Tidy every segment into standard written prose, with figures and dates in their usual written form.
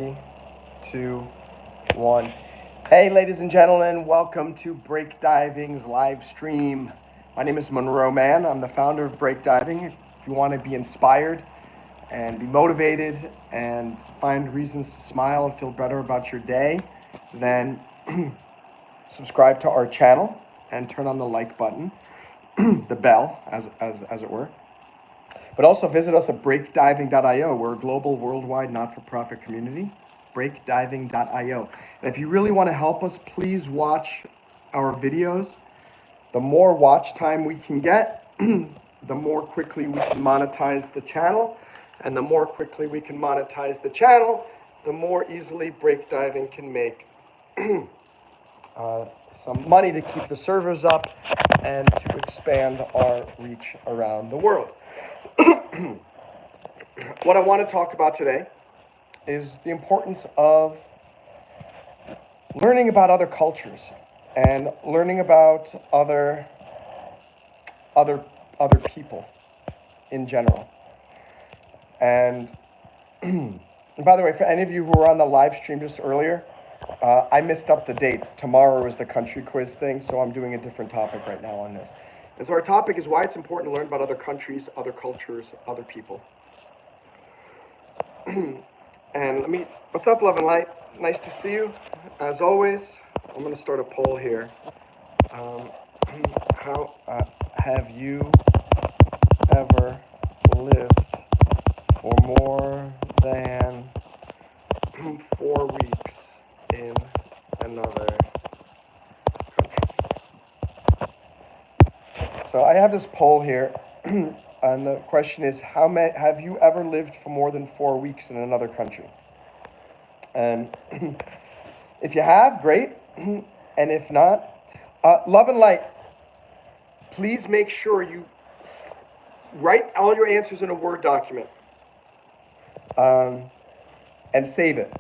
2, 1. Hey, ladies and gentlemen, welcome to Break Diving's live stream. My name is Monroe Mann. I'm the founder of Break Diving. If you want to be inspired and be motivated and find reasons to smile and feel better about your day, then subscribe to our channel and turn on the like button, the bell, as it were. But also visit us at breakdiving.io. We're a global, worldwide, not-for-profit community. Breakdiving.io. And if you really want to help us, please watch our videos. The more watch time we can get, the more quickly we can monetize the channel. And the more quickly we can monetize the channel, the more easily Breakdiving can make some money to keep the servers up and to expand our reach around the world. What I want to talk about today is the importance of learning about other cultures and learning about other people in general. And by the way, for any of you who were on the live stream just earlier, I missed up the dates. Tomorrow is the country quiz thing, so I'm doing a different topic right now on this. And so our topic is why it's important to learn about other countries, other cultures, other people. And what's up, Love and Light? Nice to see you. As always, I'm going to start a poll here. How have you ever lived for more than 4 weeks in another country? So I have this poll here. And the question is, have you ever lived for more than 4 weeks in another country? And if you have, great. And if not, Love and Light, please make sure you write all your answers in a Word document and save it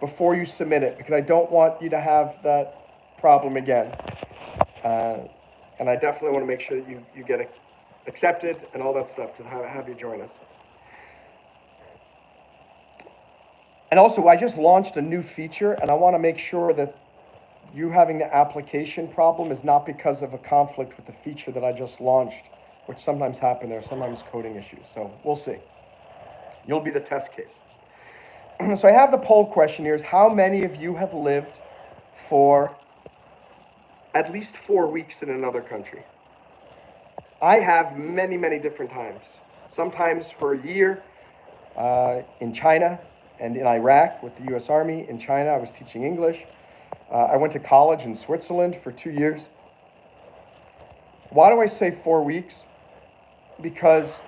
before you submit it, because I don't want you to have that problem again. And I definitely want to make sure that you get it accepted and all that stuff to have you join us. And also, I just launched a new feature, and I want to make sure that you having the application problem is not because of a conflict with the feature that I just launched, which sometimes happen there, sometimes coding issues. So we'll see. You'll be the test case. So I have the poll question here: is how many of you have lived for at least 4 weeks in another country? I have many, many different times. Sometimes for a year in China and in Iraq with the US Army. In China, I was teaching English. I went to college in Switzerland for 2 years. Why do I say 4 weeks? Because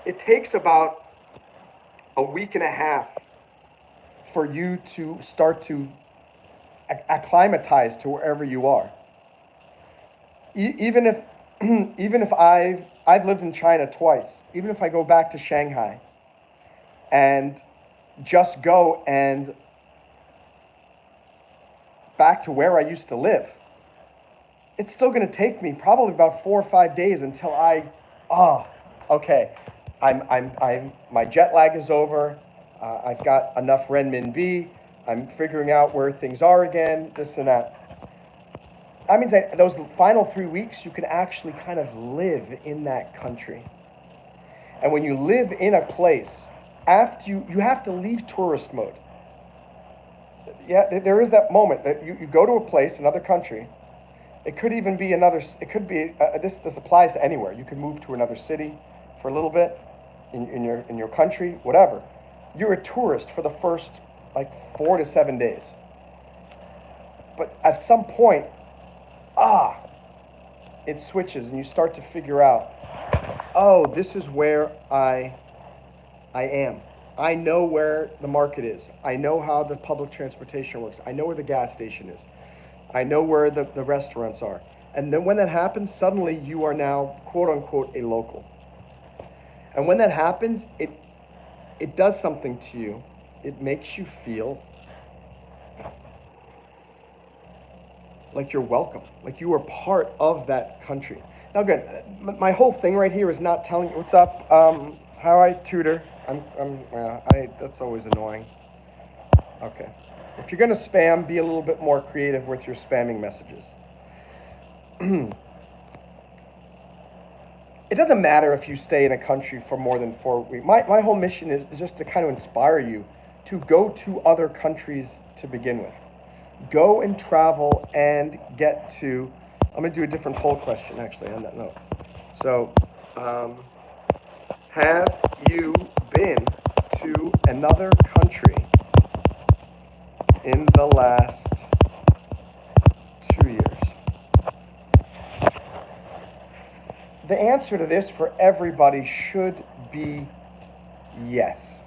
it takes about a week and a half for you to start to acclimatize to wherever you are. Even if I've lived in China twice, even if I go back to Shanghai and just go and back to where I used to live, it's still going to take me probably about 4 or 5 days until my jet lag is over. I've got enough renminbi. I'm figuring out where things are again, this and that. That means that those final 3 weeks, you can actually kind of live in that country. And when you live in a place, after you have to leave tourist mode. Yeah, there is that moment that you go to a place, another country. It could even be this applies to anywhere. You could move to another city for a little bit in your country, whatever. You're a tourist for the first 4 to 7 days. But at some point, it switches and you start to figure out, this is where I am. I know where the market is. I know how the public transportation works. I know where the gas station is. I know where the restaurants are. And then when that happens, suddenly you are now, quote unquote, a local. And when that happens, it does something to you. It makes you feel like you're welcome, like you are part of that country. Now again, my whole thing right here is not telling you, what's up, How I tutor? That's always annoying. Okay. If you're gonna spam, be a little bit more creative with your spamming messages. It doesn't matter if you stay in a country for more than 4 weeks. My whole mission is just to kind of inspire you to go to other countries to begin with. Go and travel and get to. I'm going to do a different poll question actually on that note. So, have you been to another country in the last 2 years? The answer to this for everybody should be yes.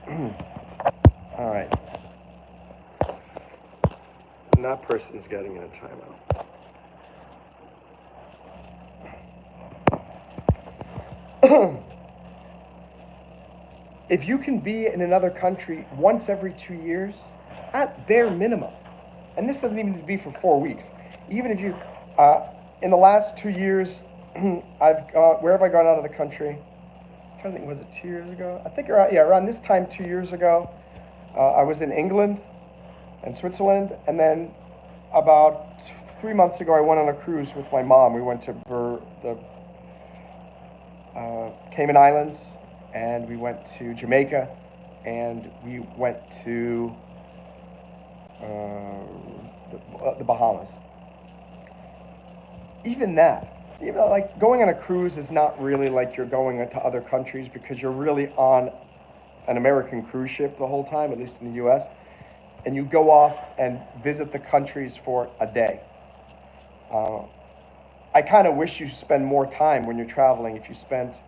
All right. And that person's getting in a timeout. If you can be in another country once every 2 years, at bare minimum, and this doesn't even need to be for 4 weeks, even if you, in the last 2 years, where have I gone out of the country? I'm trying to think, was it 2 years ago? I think around this time 2 years ago, I was in England and Switzerland, and then about 3 months ago, I went on a cruise with my mom. We went to the Cayman Islands, and we went to Jamaica, and we went to the Bahamas. Even that, like going on a cruise is not really like you're going into other countries because you're really on an American cruise ship the whole time, at least in the U.S., and you go off and visit the countries for a day. I kind of wish you spend more time when you're traveling. If you spent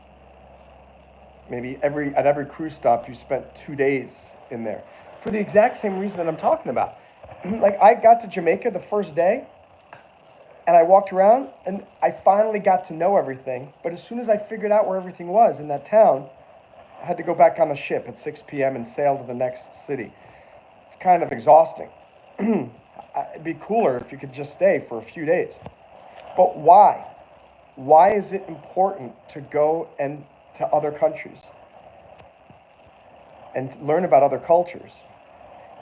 maybe at every cruise stop, you spent 2 days in there for the exact same reason that I'm talking about. Like I got to Jamaica the first day, and I walked around and I finally got to know everything. But as soon as I figured out where everything was in that town, I had to go back on the ship at 6 p.m. and sail to the next city. It's kind of exhausting. It'd be cooler if you could just stay for a few days. But why? Why is it important to go and to other countries and learn about other cultures?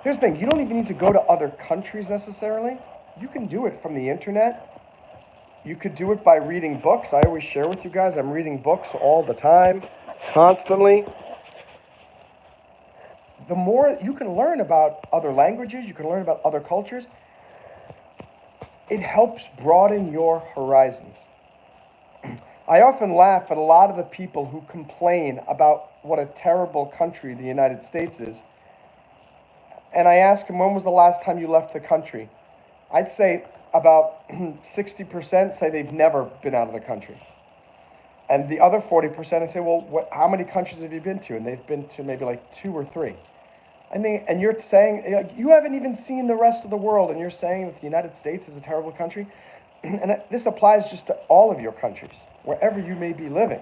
Here's the thing, you don't even need to go to other countries necessarily. You can do it from the internet. You could do it by reading books. I always share with you guys, I'm reading books all the time, constantly. The more you can learn about other languages, you can learn about other cultures, it helps broaden your horizons. I often laugh at a lot of the people who complain about what a terrible country the United States is. And I ask them, when was the last time you left the country? I'd say about 60% say they've never been out of the country. And the other 40%, I say, well, how many countries have you been to? And they've been to maybe like 2 or 3. And you're saying, you haven't even seen the rest of the world, and you're saying that the United States is a terrible country? And this applies just to all of your countries, wherever you may be living.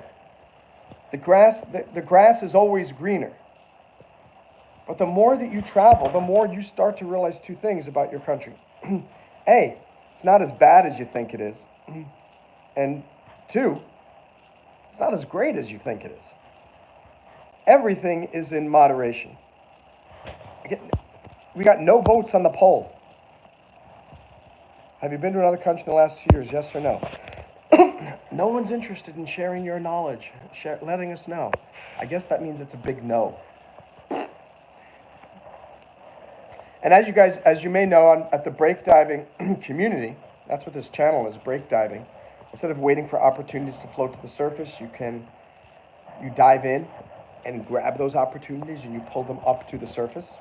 The grass is always greener. But the more that you travel, the more you start to realize two things about your country. A, it's not as bad as you think it is. And 2, it's not as great as you think it is. Everything is in moderation. We got no votes on the poll. Have you been to another country in the last 2 years? Yes or no? No one's interested in sharing your knowledge, letting us know. I guess that means it's a big no. And as you may know, at the breakdiving community, that's what this channel is, breakdiving. Instead of waiting for opportunities to float to the surface, you dive in and grab those opportunities and you pull them up to the surface.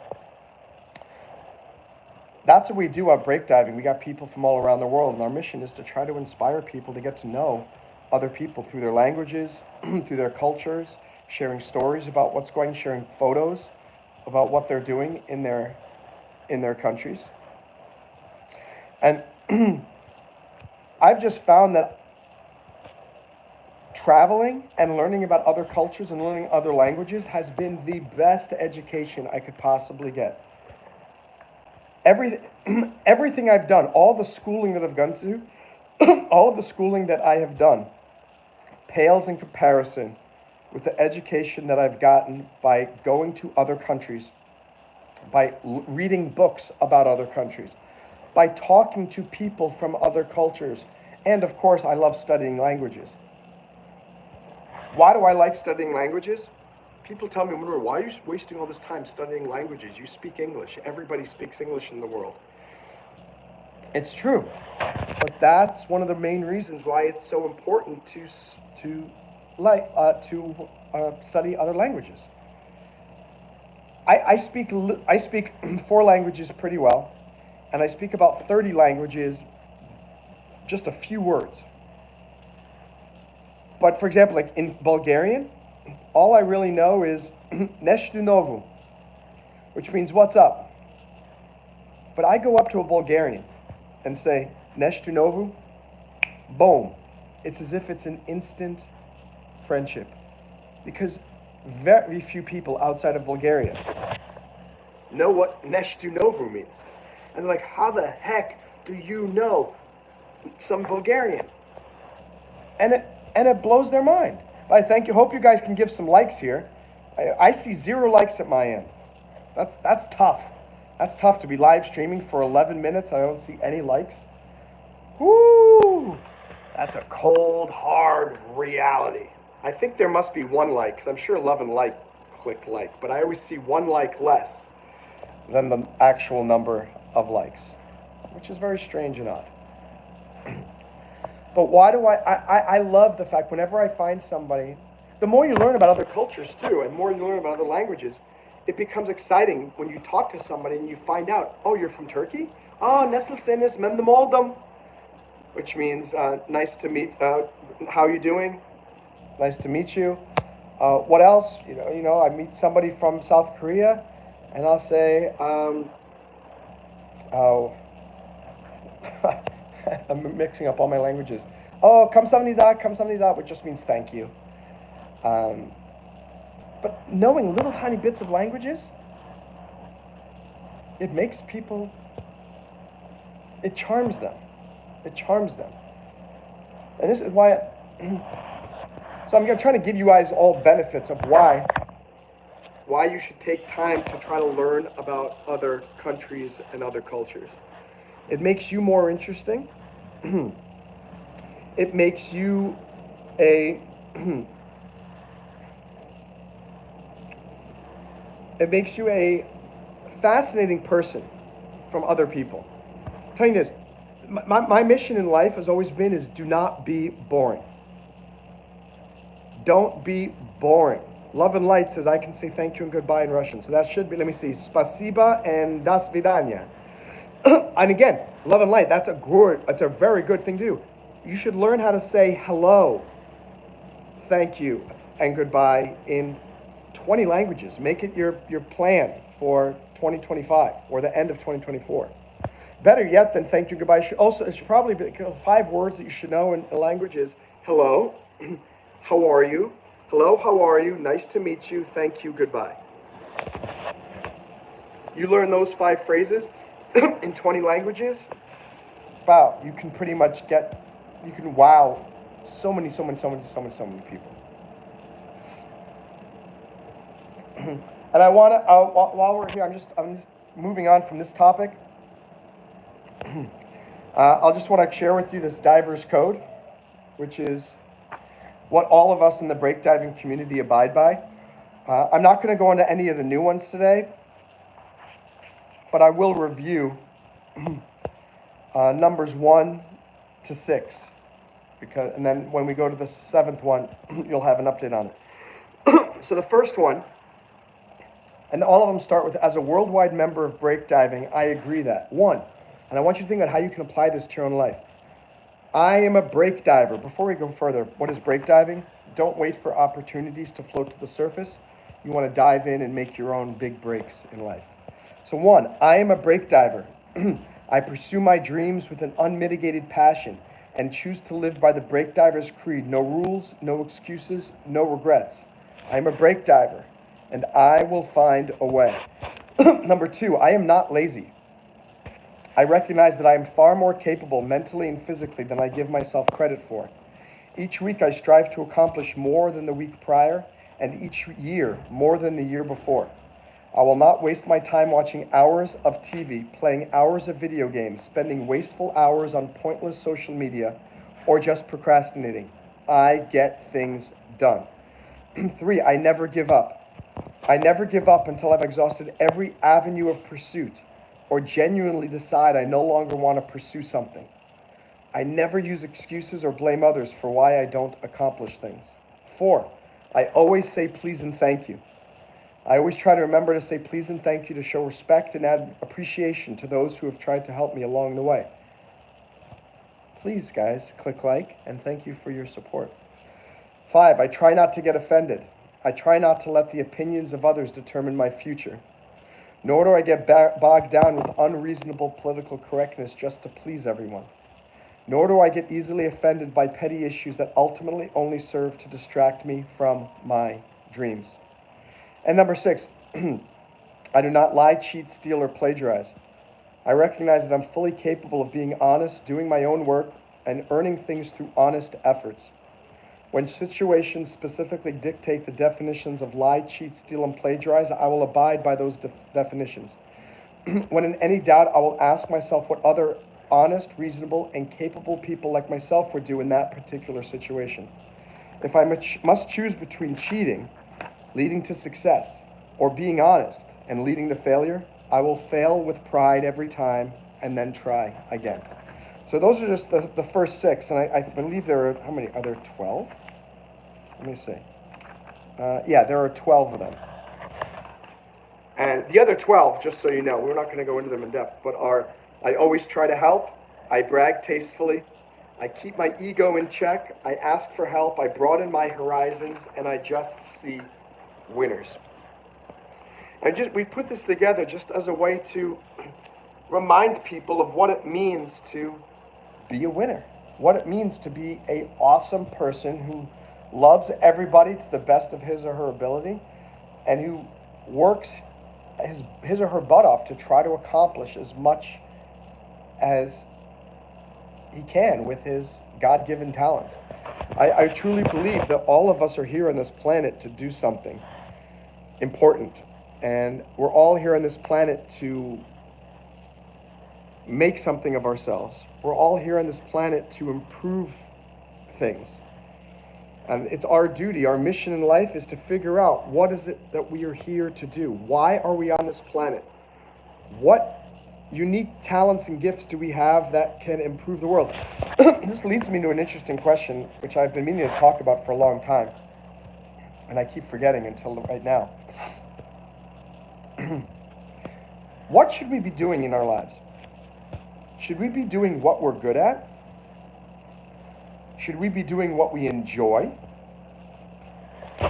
That's what we do on breakdiving. We got people from all around the world, and our mission is to try to inspire people to get to know other people through their languages, through their cultures, sharing stories about what's going, sharing photos about what they're doing in their countries. And I've just found that traveling and learning about other cultures and learning other languages has been the best education I could possibly get. Everything I've done, all the schooling that I've gone to, all of the schooling that I have done pales in comparison with the education that I've gotten by going to other countries, by reading books about other countries, by talking to people from other cultures, and of course, I love studying languages. Why do I like studying languages? People tell me, why are you wasting all this time studying languages? You speak English. Everybody speaks English in the world. It's true, but that's one of the main reasons why it's so important to study other languages. I speak 4 languages pretty well, and I speak about 30 languages, just a few words. But for example, like in Bulgarian, all I really know is Neshtu Novu, which means what's up. But I go up to a Bulgarian and say Neshtu Novu, boom. It's as if it's an instant friendship, because very few people outside of Bulgaria know what Neshtu Novu means. And they're like, how the heck do you know some Bulgarian? And it blows their mind. I hope you guys can give some likes here. I see 0 likes at my end. That's tough. That's tough to be live streaming for 11 minutes. I don't see any likes. Woo! That's a cold, hard reality. I think there must be 1 like, because I'm sure Love and Light clicked like, but I always see 1 like less than the actual number of likes, which is very strange and odd. But why do I love the fact whenever I find somebody, the more you learn about other cultures too, and the more you learn about other languages, it becomes exciting when you talk to somebody and you find out, oh, you're from Turkey? Oh, nasılsınız, memnun oldum, which means nice to meet, how are you doing? Nice to meet you. What else? I meet somebody from South Korea, and I'll say, I'm mixing up all my languages. Oh, kamsahamnida, which just means thank you. But knowing little tiny bits of languages, it makes people, it charms them. It charms them. And this is why, so I'm trying to give you guys all benefits of why you should take time to try to learn about other countries and other cultures. It makes you more interesting. It makes you a it makes you a fascinating person from other people. I'm telling you this, my mission in life has always been is do not be boring. Don't be boring. Love and Light says I can say thank you and goodbye in Russian. So that should be, let me see, spasiba and do svidaniya. And again, Love and Light, that's a very good thing to do. You should learn how to say hello, thank you, and goodbye in 20 languages. Make it your plan for 2025 or the end of 2024. Better yet than thank you, goodbye. It should probably be 5 words that you should know in languages. Hello, how are you? Hello, how are you? Nice to meet you. Thank you, goodbye. You learn those 5 phrases in 20 languages, wow, you can pretty much you can wow so many people. And I want to, while we're here, I'm just moving on from this topic. I'll just want to share with you this diver's code, which is what all of us in the break diving community abide by. I'm not going to go into any of the new ones today, but I will review numbers 1 to 6, and then when we go to the 7th one, you'll have an update on it. So the first one, and all of them start with, as a worldwide member of break diving, I agree that. 1, and I want you to think about how you can apply this to your own life. I am a break diver. Before we go further, what is break diving? Don't wait for opportunities to float to the surface. You want to dive in and make your own big breaks in life. So 1, I am a break diver. I pursue my dreams with an unmitigated passion and choose to live by the break diver's creed. No rules, no excuses, no regrets. I am a break diver, and I will find a way. Number 2, I am not lazy. I recognize that I am far more capable mentally and physically than I give myself credit for. Each week I strive to accomplish more than the week prior, and each year more than the year before. I will not waste my time watching hours of TV, playing hours of video games, spending wasteful hours on pointless social media, or just procrastinating. I get things done. 3, I never give up. I never give up until I've exhausted every avenue of pursuit or genuinely decide I no longer want to pursue something. I never use excuses or blame others for why I don't accomplish things. 4, I always say please and thank you. I always try to remember to say please and thank you to show respect and add appreciation to those who have tried to help me along the way. Please, guys, click like and thank you for your support. 5, I try not to get offended. I try not to let the opinions of others determine my future. Nor do I get bogged down with unreasonable political correctness just to please everyone. Nor do I get easily offended by petty issues that ultimately only serve to distract me from my dreams. And number 6, I do not lie, cheat, steal, or plagiarize. I recognize that I'm fully capable of being honest, doing my own work, and earning things through honest efforts. When situations specifically dictate the definitions of lie, cheat, steal, and plagiarize, I will abide by those definitions. When in any doubt, I will ask myself what other honest, reasonable, and capable people like myself would do in that particular situation. If I must choose between cheating, leading to success, or being honest and leading to failure, I will fail with pride every time and then try again. So those are just the first 6, and I believe there are, how many? Are there 12? Let me see. Yeah, there are 12 of them. And the other 12, just so you know, we're not going to go into them in depth, but are, I always try to help, I brag tastefully, I keep my ego in check, I ask for help, I broaden my horizons, and I just see winners. And we put this together just as a way to remind people of what it means to be a winner, what it means to be an awesome person who loves everybody to the best of his or her ability and who works his or her butt off to try to accomplish as much as he can with his God-given talents. I truly believe that all of us are here on this planet to do something important, and we're all here on this planet to make something of ourselves. We're all here on this planet to improve things. And it's our duty, our mission in life is to figure out what is it that we are here to do? Why are we on this planet? What unique talents and gifts do we have that can improve the world? This leads me to an interesting question, which I've been meaning to talk about for a long time. And I keep forgetting until right now. What should we be doing in our lives? Should we be doing what we're good at? Should we be doing what we enjoy?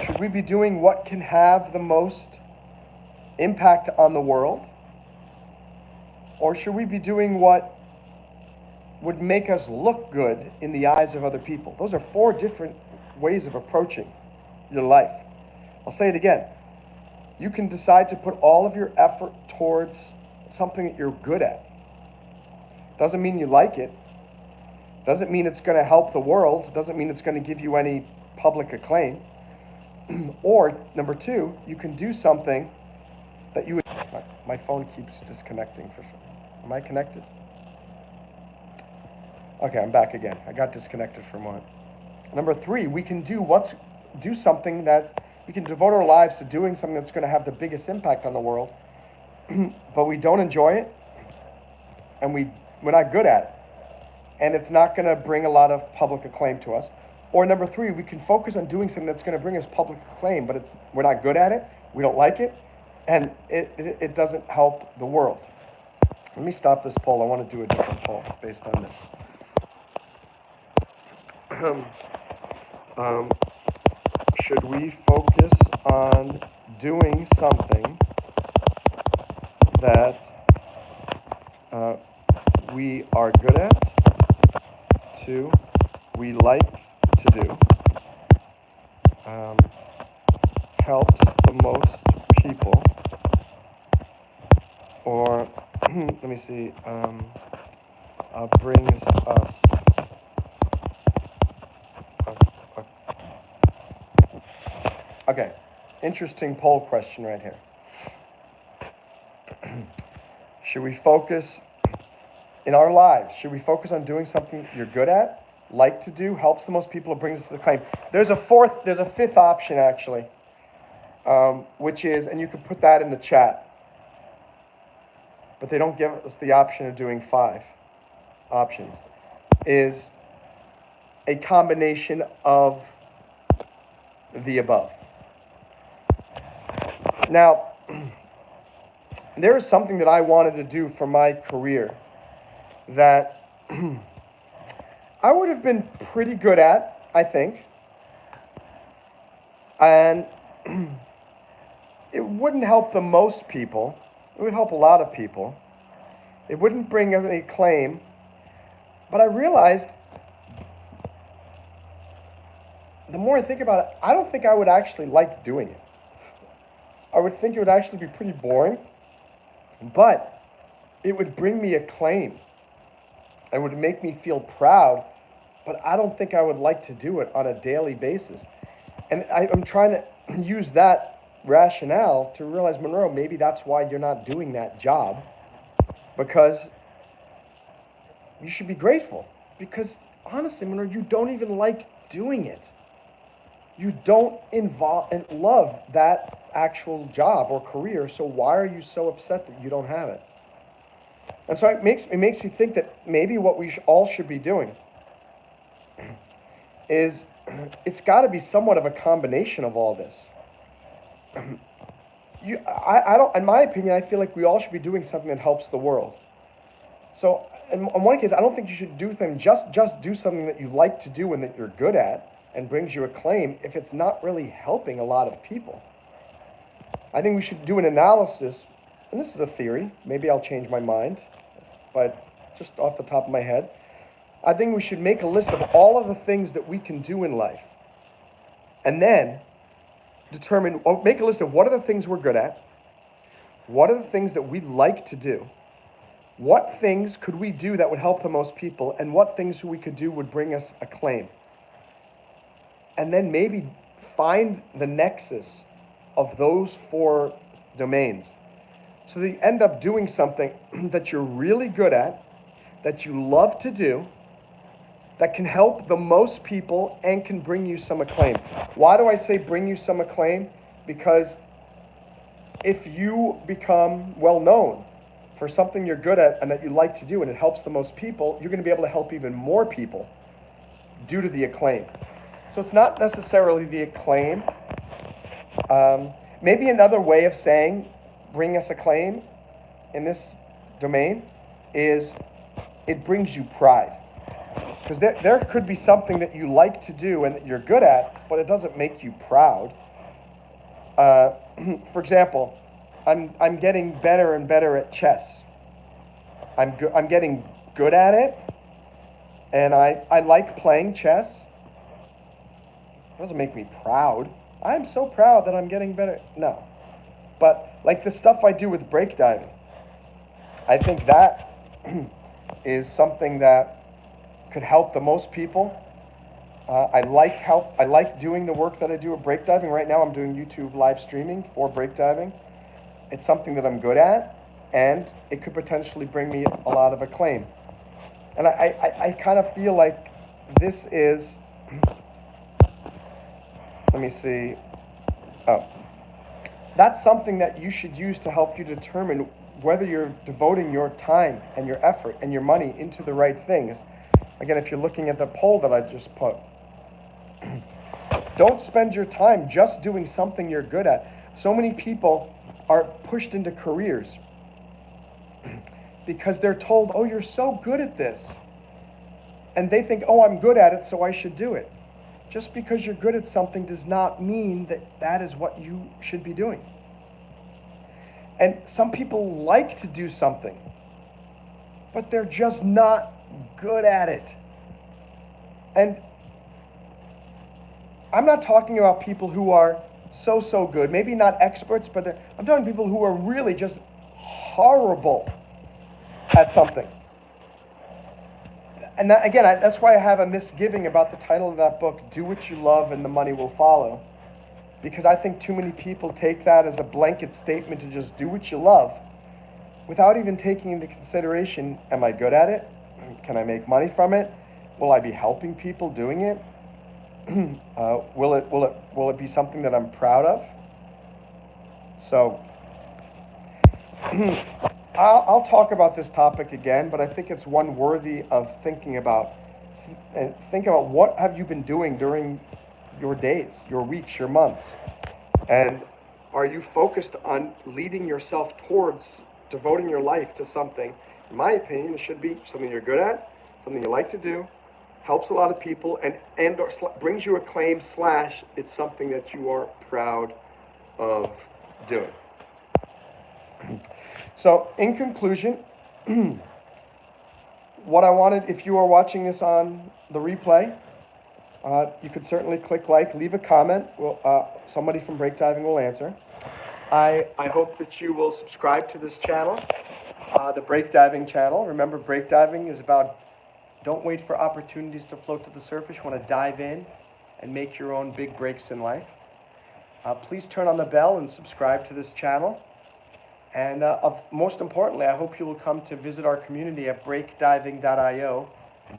Should we be doing what can have the most impact on the world? Or should we be doing what would make us look good in the eyes of other people? Those are 4 different ways of approaching your life. I'll say it again. You can decide to put all of your effort towards something that you're good at. Doesn't mean you like it. Doesn't mean it's going to help the world. Doesn't mean it's going to give you any public acclaim. Or, number 2, you can do something that you would... My phone keeps disconnecting for some... Am I connected? Okay, I'm back again. I got disconnected for a moment. Number 3, we can do something that... We can devote our lives to doing something that's going to have the biggest impact on the world, but we don't enjoy it, and we're not good at it. And it's not going to bring a lot of public acclaim to us. Or number 3, we can focus on doing something that's going to bring us public acclaim, but we're not good at it, we don't like it, and it doesn't help the world. Let me stop this poll. I want to do a different poll based on this. Should we focus on doing something that we are good at, 2, we like to do, helps the most people, or let me see, brings us Okay, interesting poll question right here. Should we focus in our lives? Should we focus on doing something that you're good at, like to do, helps the most people, brings us acclaim? There's a fifth option actually, which is, and you could put that in the chat, but they don't give us the option of doing 5 options, is a combination of the above. Now, there is something that I wanted to do for my career that I would have been pretty good at, I think. And it wouldn't help the most people. It would help a lot of people. It wouldn't bring us any acclaim. But I realized, the more I think about it, I don't think I would actually like doing it. I would think it would actually be pretty boring, but it would bring me acclaim. It would make me feel proud, but I don't think I would like to do it on a daily basis. And I'm trying to use that rationale to realize, Monroe, maybe that's why you're not doing that job, because you should be grateful. Because honestly, Monroe, you don't even like doing it. You don't love that actual job or career, so why are you so upset that you don't have it? And so it makes me think that maybe what we all should be doing is, it's got to be somewhat of a combination of all this. I don't, in my opinion, I feel like we all should be doing something that helps the world. So in one case, I don't think you should do things, just do something that you like to do and that you're good at and brings you acclaim if it's not really helping a lot of people. I think we should do an analysis, and this is a theory, maybe I'll change my mind, but just off the top of my head, I think we should make a list of all of the things that we can do in life, and then make a list of what are the things we're good at, what are the things that we like to do, what things could we do that would help the most people, and what things we could do would bring us acclaim. And then maybe find the nexus of those 4 domains, so that you end up doing something that you're really good at, that you love to do, that can help the most people and can bring you some acclaim. Why do I say bring you some acclaim? Because if you become well known for something you're good at and that you like to do and it helps the most people, you're going to be able to help even more people due to the acclaim. So it's not necessarily the acclaim. Maybe another way of saying bring us acclaim in this domain is it brings you pride. Because there could be something that you like to do and that you're good at, but it doesn't make you proud. For example, I'm getting better and better at chess. I'm getting good at it, and I like playing chess. It doesn't make me proud. I'm so proud that I'm getting better. No. But like the stuff I do with breakdiving, I think that is something that could help the most people. I like doing the work that I do at breakdiving. Right now I'm doing YouTube live streaming for breakdiving. It's something that I'm good at, and it could potentially bring me a lot of acclaim. And I kind of feel like this is, let me see. Oh, that's something that you should use to help you determine whether you're devoting your time and your effort and your money into the right things. Again, if you're looking at the poll that I just put, don't spend your time just doing something you're good at. So many people are pushed into careers because they're told, oh, you're so good at this. And they think, oh, I'm good at it, so I should do it. Just because you're good at something does not mean that that is what you should be doing. And some people like to do something, but they're just not good at it. And I'm not talking about people who are so good, maybe not experts, but I'm talking people who are really just horrible at something. And that, again, that's why I have a misgiving about the title of that book, Do What You Love and the Money Will Follow. because I think too many people take that as a blanket statement to just do what you love without even taking into consideration, am I good at it? Can I make money from it? Will I be helping people doing it? Will it be something that I'm proud of? So I'll talk about this topic again, but I think it's one worthy of thinking about. And think about, what have you been doing during your days, your weeks, your months? And are you focused on leading yourself towards devoting your life to something? In my opinion, it should be something you're good at, something you like to do, helps a lot of people, and or brings you acclaim, slash it's something that you are proud of doing. So in conclusion, what I wanted, if you are watching this on the replay, you could certainly click like, leave a comment. Somebody from Breakdiving will answer. I hope that you will subscribe to this channel, the Breakdiving channel. Remember, breakdiving is about, don't wait for opportunities to float to the surface. You want to dive in and make your own big breaks in life. Please turn on the bell and subscribe to this channel. And most importantly, I hope you will come to visit our community at breakdiving.io,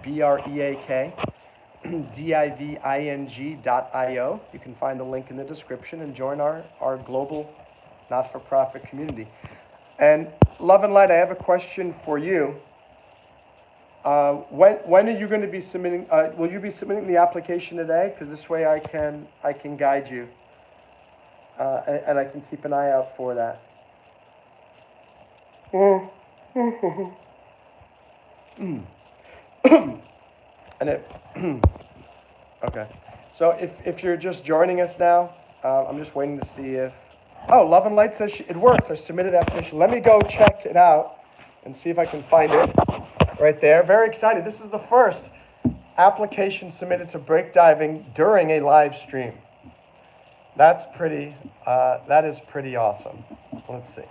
breakdiving.io. You can find the link in the description and join our global not-for-profit community. And Love and Light, I have a question for you. When are you going to be submitting? Will you be submitting the application today? Because this way I can guide you, and I can keep an eye out for that. And okay. So if you're just joining us now, I'm just waiting to see if. Oh, Love and Light says it worked. I submitted that application. Let me go check it out and see if I can find it. Right there. Very excited. This is the first application submitted to Breakdiving during a live stream. That is pretty awesome. Let's see.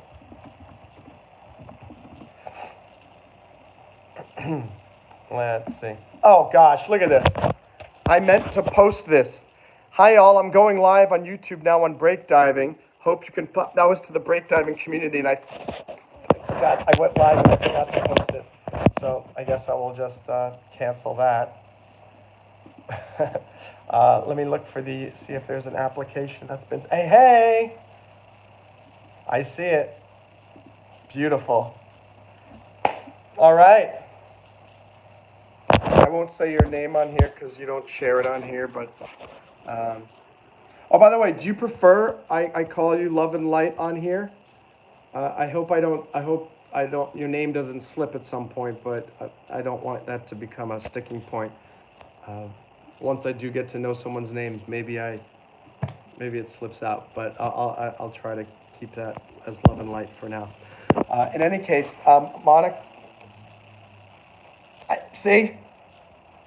Let's see. Oh gosh, look at this. I meant to post this. Hi all, I'm going live on YouTube now on Breakdiving. Hope you can that was to the Breakdiving community, and I forgot. I went live and I forgot to post it. So I guess I will just cancel that. Let me look for see if there's an application that's been. Hey! I see it. Beautiful. All right. I won't say your name on here because you don't share it on here, but. Oh, by the way, do you prefer I call you Love and Light on here? I hope your name doesn't slip at some point, but I don't want that to become a sticking point. Once I do get to know someone's name, maybe it slips out, but I'll try to keep that as Love and Light for now. In any case, Monica, see,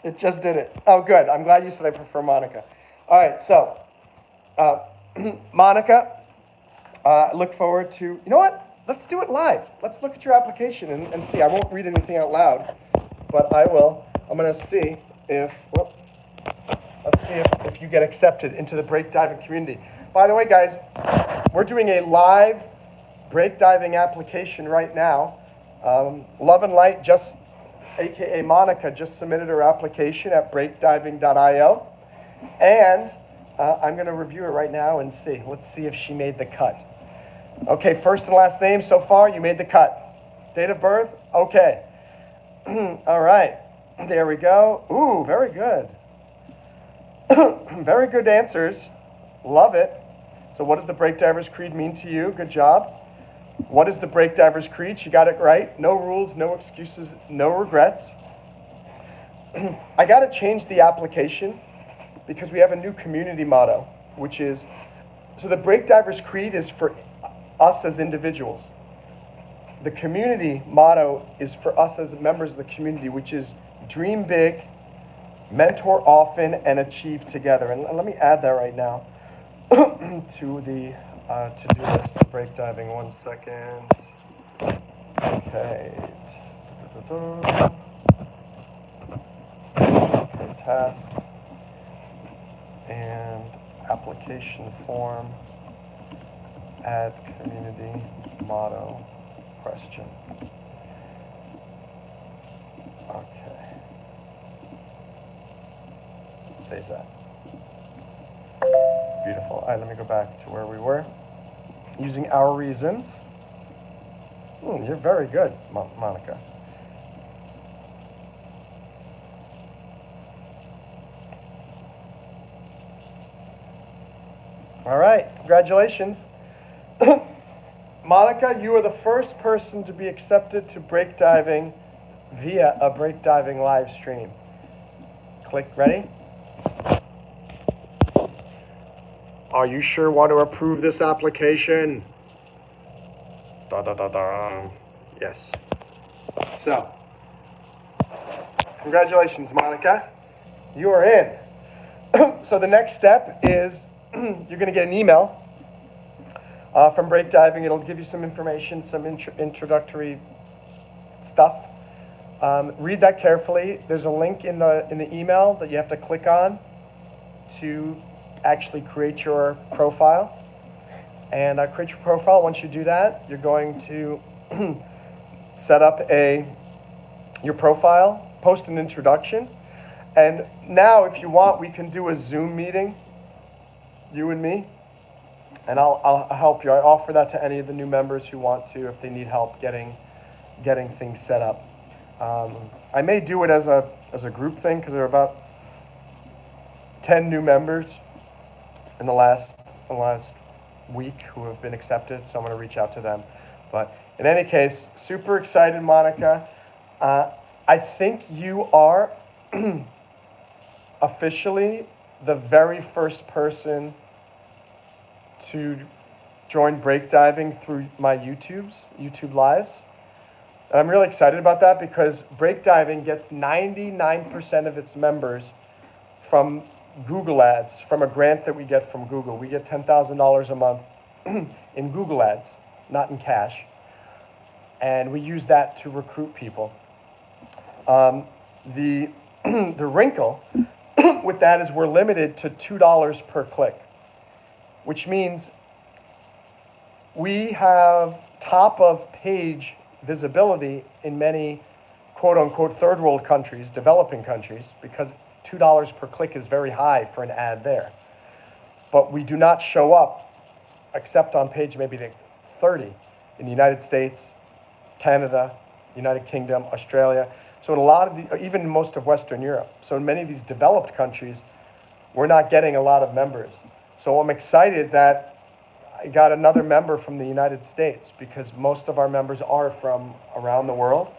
it just did it. Oh, good. I'm glad you said I prefer Monica. All right, so Monica, look forward to. You know what? Let's do it live. Let's look at your application and see. I won't read anything out loud, but I will. I'm going to see if. Let's see if you get accepted into the breakdiving community. By the way, guys, we're doing a live breakdiving application right now. Love and Light, aka Monica, just submitted her application at breakdiving.io. And I'm going to review it right now and see. Let's see if she made the cut. Okay, first and last name so far, you made the cut. Date of birth? Okay. All right. There we go. Ooh, very good. Very good answers. Love it. So what does the Breakdiver's Creed mean to you? Good job. What is the Breakdiver's Creed? She got it right. No rules, no excuses, no regrets. I got to change the application because we have a new community motto, which is, so the Breakdiver's Creed is for us as individuals. The community motto is for us as members of the community, which is dream big, mentor often, and achieve together. And let me add that right now to the to-do list for breakdiving. 1 second. Okay. Okay, task. And application form, add community motto question. Okay. Save that. Beautiful. All right, let me go back to where we were. Using our reasons. You're very good, Monica. All right, congratulations. Monica, you are the first person to be accepted to breakdiving via a breakdiving live stream. Click, ready? Are you sure want to approve this application? Da da da da. Yes. So, congratulations, Monica. You are in. So the next step is you're going to get an email from Breakdiving. It'll give you some information, some introductory stuff. Read that carefully. There's a link in the email that you have to click on to actually create your profile. And create your profile. Once you do that, you're going to set up your profile, post an introduction. And now, if you want, we can do a Zoom meeting, you and me, and I'll help you. I offer that to any of the new members who want to, if they need help getting things set up. I may do it as a group thing because there are about 10 new members in the last week who have been accepted, so I'm going to reach out to them. But in any case, super excited, Monica. I think you are officially the very first person to join breakdiving through my YouTube lives. And I'm really excited about that because breakdiving gets 99% of its members from Google ads, from a grant that we get from Google. We get $10,000 a month in Google ads, not in cash. And we use that to recruit people. The wrinkle with that is we're limited to $2 per click, which means we have top of page visibility in many quote unquote third world countries, developing countries, because $2 per click is very high for an ad there. But we do not show up except on page maybe 30 in the United States, Canada, United Kingdom, Australia. So in a lot of even most of Western Europe. So in many of these developed countries, we're not getting a lot of members. So I'm excited that I got another member from the United States because most of our members are from around the world.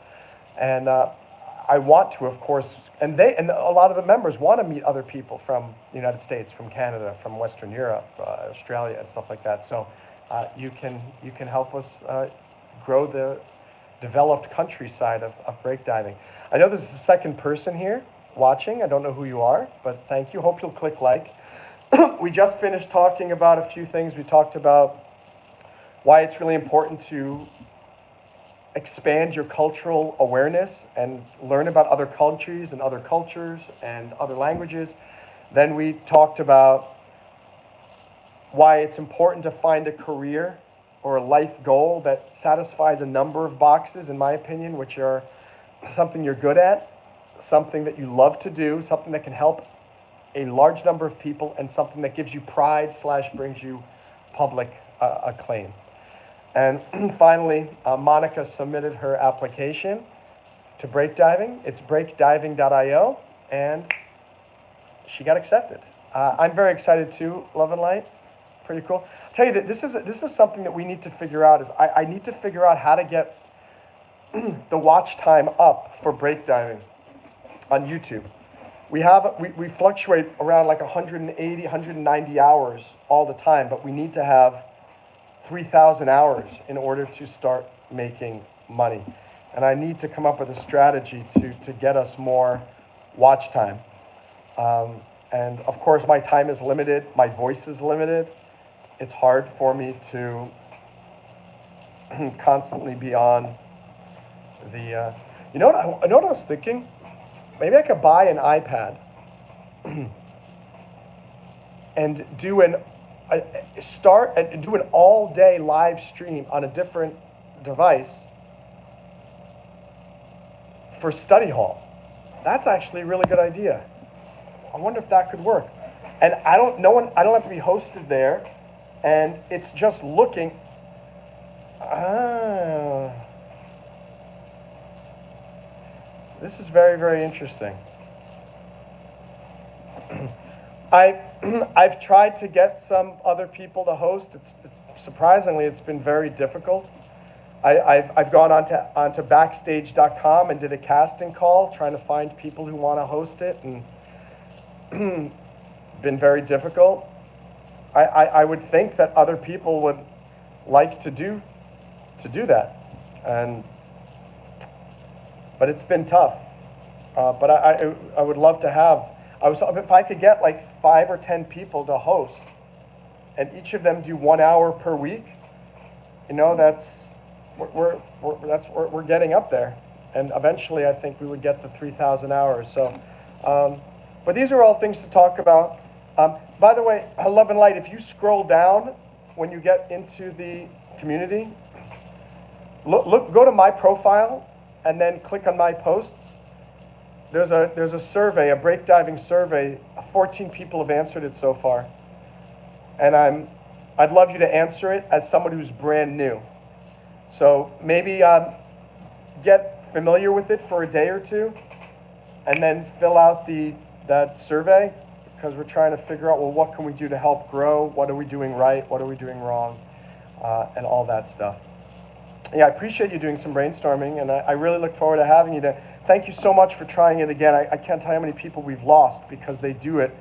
And I want to, of course, and a lot of the members want to meet other people from the United States, from Canada, from Western Europe, Australia, and stuff like that. So you can help us grow the developed countryside of breakdiving. I know there's a second person here watching. I don't know who you are, but thank you. Hope you'll click like. We just finished talking about a few things. We talked about why it's really important to expand your cultural awareness and learn about other countries and other cultures and other languages. Then we talked about why it's important to find a career or a life goal that satisfies a number of boxes, in my opinion, which are something you're good at, something that you love to do, something that can help a large number of people, and something that gives you pride / brings you public acclaim. And finally, Monica submitted her application to breakdiving. It's breakdiving.io, and she got accepted. I'm very excited too, Love and Light. Pretty cool. I'll tell you that this is something that we need to figure out. I need to figure out how to get the watch time up for breakdiving on YouTube. We fluctuate around like 180, 190 hours all the time, but we need to have 3,000 hours in order to start making money. And I need to come up with a strategy to get us more watch time. And of course, my time is limited. My voice is limited. It's hard for me to constantly be on the, you know what I was thinking? Maybe I could buy an iPad and do start and do an all-day live stream on a different device for study hall. That's actually a really good idea. I wonder if that could work. And I don't have to be hosted there, and it's just looking. This is very, very interesting. I've tried to get some other people to host. It's surprisingly, it's been very difficult. I've gone onto backstage.com and did a casting call trying to find people who want to host it, and been very difficult. I would think that other people would like to do that, but it's been tough. But I would love to have. If I could get like 5 or 10 people to host, and each of them do 1 hour per week, that's we're getting up there, and eventually I think we would get the 3,000 hours. So, but these are all things to talk about. By the way, Love and Light, if you scroll down when you get into the community, go to my profile, and then click on my posts. There's a survey, a break diving survey. 14 people have answered it so far, and I'd love you to answer it as someone who's brand new. So maybe get familiar with it for a day or two, and then fill out that survey, because we're trying to figure out, well, what can we do to help grow? What are we doing right? What are we doing wrong? And all that stuff. Yeah, I appreciate you doing some brainstorming, and I really look forward to having you there. Thank you so much for trying it again. I can't tell you how many people we've lost because they do it,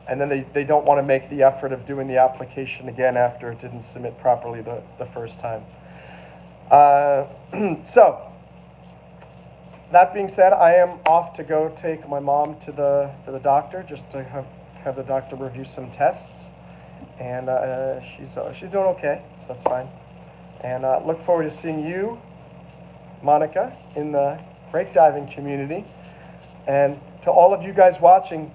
and then they don't want to make the effort of doing the application again after it didn't submit properly the first time. So, that being said, I am off to go take my mom to the doctor, just to have the doctor review some tests, and she's doing okay, so that's fine. And look forward to seeing you, Monica, in the break diving community. And to all of you guys watching,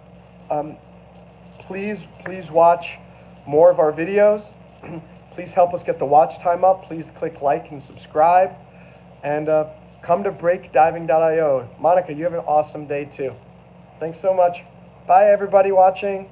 please watch more of our videos. Please help us get the watch time up. Please click like and subscribe. And come to breakdiving.io. Monica, you have an awesome day too. Thanks so much. Bye, everybody watching.